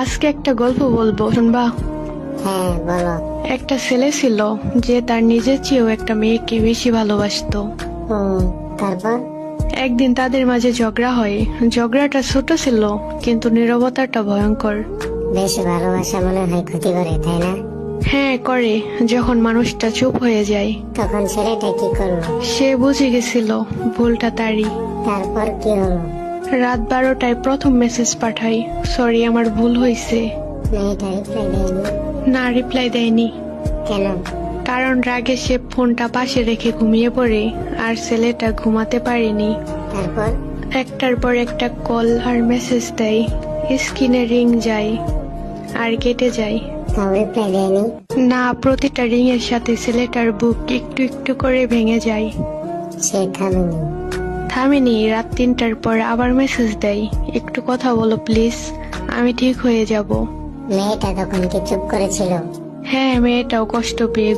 আজকে একটা গল্প বলবো, শুনবা? হ্যাঁ বলো। একটা ছেলে ছিল যে তার নিজের চেয়েও একটা মেয়েকে বেশি ভালোবাসতো। তারপর? একদিন তাদের মাঝে ঝগড়া হয়। ঝগড়াটা ছোট ছিল, কিন্তু নীরবতাটা ভয়ঙ্কর। বেশ ভালোবাসা মনে হয় ক্ষতি করে, তাই না? হ্যাঁ করে, যখন মানুষটা চুপ হয়ে যায়। তখন ছেলেটা কি করলো? সে বুঝে গেছিল ভুলটা তারই। তারপর কি হলো? রাত 12টায় প্রথম মেসেজ পাঠাই, সরি আমার ভুল হয়েছে। মেয়েটা রিপ্লাই দেয়নি? না, রিপ্লাই দেয়নি। কেন? কারণ রাগে সে ফোনটা পাশে রেখে ঘুমিয়ে পড়ে, আর ছেলেটা ঘুমাতে পারেনি। তারপর? একটার পর একটা কল আর মেসেজ দেয়, স্ক্রিনে রিং যায় আর কেটে যায়। তাও রিপ্লাই দেয়নি? না, প্রতিটা রিং এর সাথে ছেলেটার বুক একটু একটু করে ভেঙে যায়। সে থামেনি? থামেনি। রাত 3টার পর আবার মেসেজ দেয়, একটু কথা বলো প্লিজ, আমি ঠিক হয়ে যাব। মেয়েটা তখন কি চুপ করেছিল? হ্যাঁ, মেয়েটাও কষ্ট পেয়ে